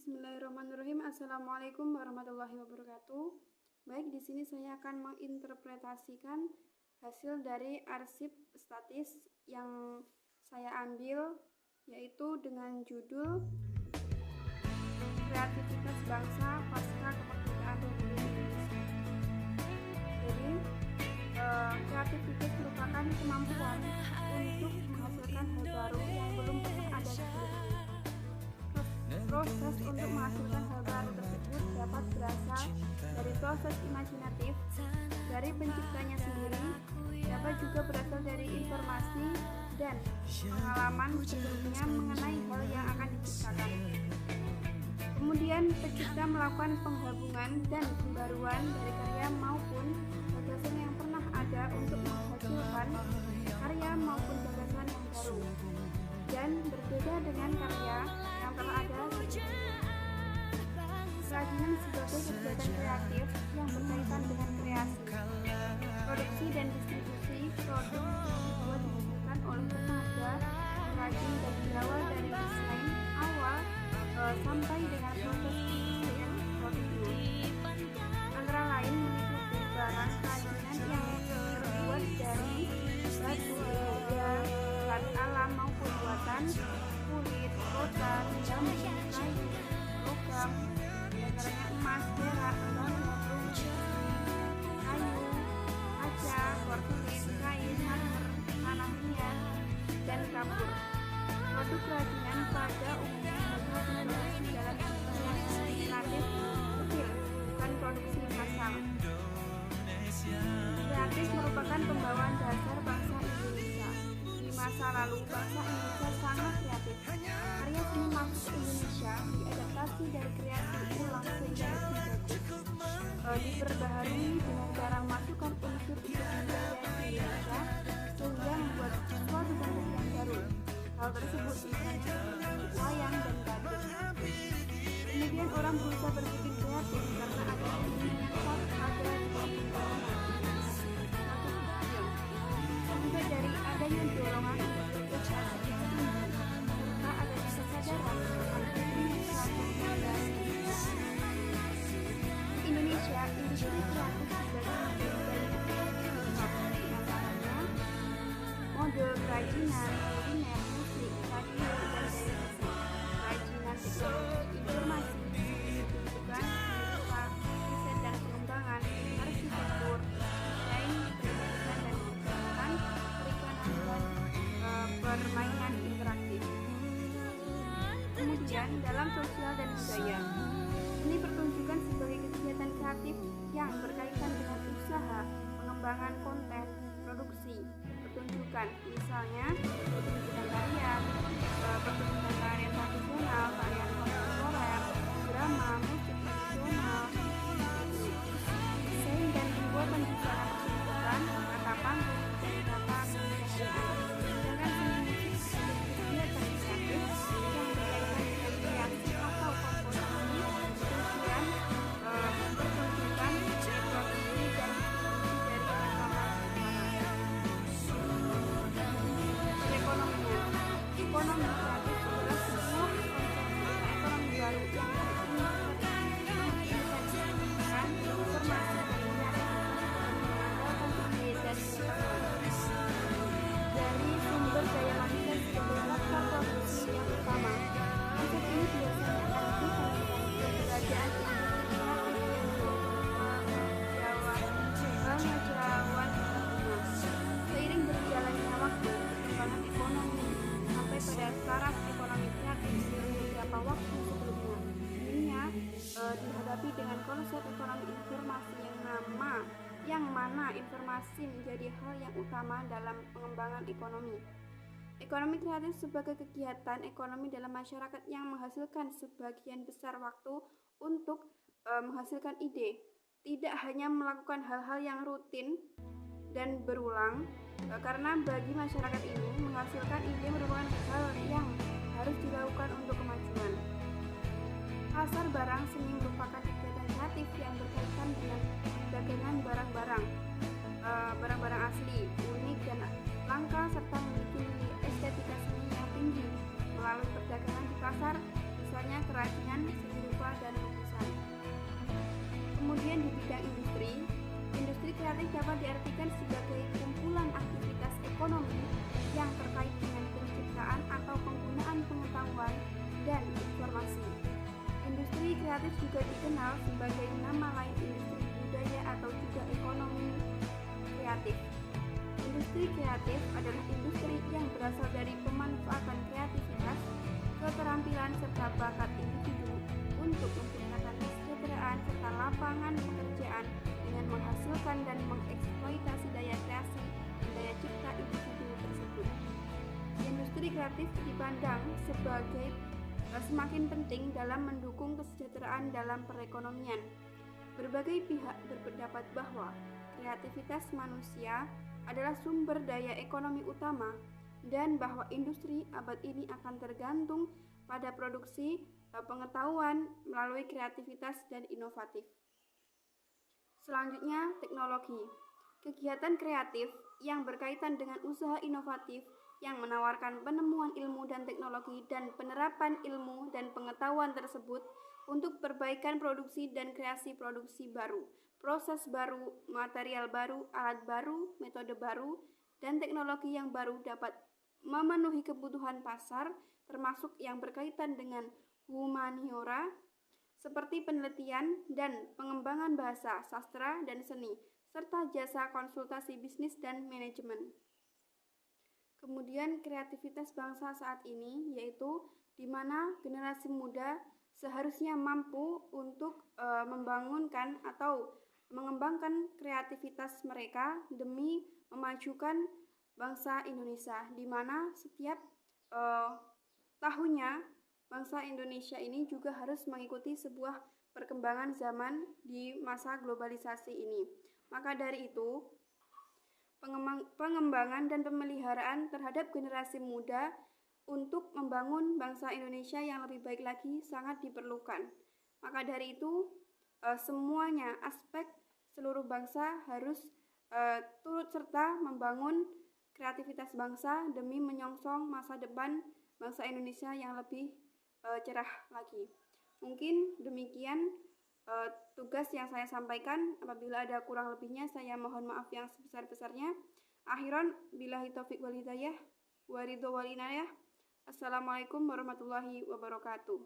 Bismillahirrahmanirrahim. Assalamualaikum warahmatullahi wabarakatuh. Baik, di sini saya akan menginterpretasikan hasil dari arsip statis yang saya ambil, yaitu dengan judul Kreativitas Bangsa Pasca Kemerdekaan Republik Indonesia. Jadi, kreativitas merupakan kemampuan untuk menghasilkan hal baru yang belum pernah ada sebelumnya. Proses untuk menghasilkan hal baru tersebut dapat berasal dari proses imajinatif dari penciptanya sendiri, dapat juga berasal dari informasi dan pengalaman sebelumnya mengenai hal yang akan diciptakan. Kemudian pencipta melakukan penggabungan dan pembaruan dari karya maupun gagasan yang pernah ada untuk menghasilkan karya maupun gagasan yang baru, dan berbeda dengan karya yang telah ada sebelumnya. Kerajinan sebagai kegiatan kreatif yang berkaitan dengan kreasi, produksi dan distribusi produk dibuat dihasilkan oleh tenaga perajin dan berawal dari desain awal sampai dengan proses pengujian produknya. Antara lain meliputi barang kerajinan yang terbuat dari batu berharga, bahan alam maupun buatan, kulit, rotan, jamu, kayu, logam, diantaranya emas, perak, logam, kayu, kaca, porselin, kain, marmer, tanah liat, dan kapur. Produk kerajinan pada umumnya dapat diproduksi dalam skala yang relatif kecil, bukan produksi massal. Kreatif merupakan pembawaan dasar bangsa Indonesia. Di masa lalu, bangsa Indonesia sangat kreatif. Karya seni maksud Indonesia diadaptasi dari kreasi ulang sehingga diperbaharui dengan barang masukan unsur budaya Indonesia sehingga membuat suatu bentuk yang baru. Hal tersebut misalnya seperti wayang dan batik. Kemudian orang berusaha berpikir kreatif karena ada yang pada juga dari adanya dorongan untuk berprestasi tinggi serta adanya kesadaran akan Indonesia, industri kreatif sebagai diantaranya mode, kerajinan, kuliner, musik, radio, dan televisi, kerajinan teknologi informasi, pendidikan, berupa riset dan pengembangan, arsitektur, desain, pendidikan dan pendidikan, perikanan, dan permainan interaktif. Kemudian dalam sosial dan budaya, seni pertunjukan sebagai kegiatan kreatif yang berkaitan dengan usaha, pengembangan konten, produksi, pertunjukan, misalnya pertunjukan tarian, pertunjukan tarian tradisional, tarian kontemporer, drama, musik tradisional, desain dan pembuatan busana pertunjukan, tata panggung, dan tata pencahayaan. Sedangkan seni musik sebagai kegiatan kreatif yang berkaitan dengan kreasi atau komposisi, pengujian, pertunjukan, produksi dan distribusi dari perekonomian. Ekonomi kreatif adalah sebuah konsep ekonomi baru yang mengintegrasikan informasi dan mengandalkan ide dan pengetahuan dari sumber daya manusia sebagai faktor produksi yang utama. Konsep ini biasanya akan dihubungkan dengan keberadaan pengejauhan seiring berjalannya waktu, perkembangan ekonomi sampai pada taraf ekonomi kreatif beberapa waktu sebelumnya. Dunia dihadapi dengan konsep ekonomi informasi yang mana informasi menjadi hal yang utama dalam pengembangan ekonomi. Ekonomi kreatif sebagai kegiatan ekonomi dalam masyarakat yang menghasilkan sebagian besar waktu untuk menghasilkan ide, tidak hanya melakukan hal-hal yang rutin dan berulang, karena bagi masyarakat ini menghasilkan ide merupakan hal yang harus dilakukan untuk kemajuan. Pasar barang seni merupakan kegiatan kreatif yang berkaitan dengan dagangan barang-barang asli, unik dan langka serta memiliki estetika seni yang tinggi melalui perdagangan di pasar, misalnya kerajinan seni bidang industri, industri kreatif dapat diartikan sebagai kumpulan aktivitas ekonomi yang terkait dengan penciptaan atau penggunaan pengetahuan dan informasi. Industri kreatif juga dikenal sebagai nama lain industri budaya atau juga ekonomi kreatif. Industri kreatif adalah industri yang berasal dari pemanfaatan kreativitas, keterampilan serta bakat individu untuk menciptakan kesejahteraan serta lapangan pekerjaan dengan menghasilkan dan mengeksploitasi daya kreasi dan daya cipta individu tersebut. Industri kreatif dipandang sebagai semakin penting dalam mendukung kesejahteraan dalam perekonomian. Berbagai pihak berpendapat bahwa kreativitas manusia adalah sumber daya ekonomi utama dan bahwa industri abad ini akan tergantung pada produksi pengetahuan melalui kreativitas dan inovatif. Selanjutnya, teknologi. Kegiatan kreatif yang berkaitan dengan usaha inovatif yang menawarkan penemuan ilmu dan teknologi dan penerapan ilmu dan pengetahuan tersebut untuk perbaikan produksi dan kreasi produksi baru, proses baru, material baru, alat baru, metode baru, dan teknologi yang baru dapat memenuhi kebutuhan pasar, termasuk yang berkaitan dengan humaniora, seperti penelitian dan pengembangan bahasa, sastra, dan seni, serta jasa konsultasi bisnis dan manajemen. Kemudian kreativitas bangsa saat ini yaitu di mana generasi muda seharusnya mampu untuk membangunkan atau mengembangkan kreativitas mereka demi memajukan bangsa Indonesia, di mana setiap tahunnya bangsa Indonesia ini juga harus mengikuti sebuah perkembangan zaman di masa globalisasi ini. Maka dari itu, pengembangan dan pemeliharaan terhadap generasi muda untuk membangun bangsa Indonesia yang lebih baik lagi sangat diperlukan. Maka dari itu, semuanya aspek seluruh bangsa harus turut serta membangun kreativitas bangsa demi menyongsong masa depan bangsa Indonesia yang lebih cerah lagi. Mungkin demikian tugas yang saya sampaikan. Apabila ada kurang lebihnya, saya mohon maaf yang sebesar-besarnya. Akhiran billahi taufiq wal hidayah wa ridho wal inayah. Assalamualaikum warahmatullahi wabarakatuh.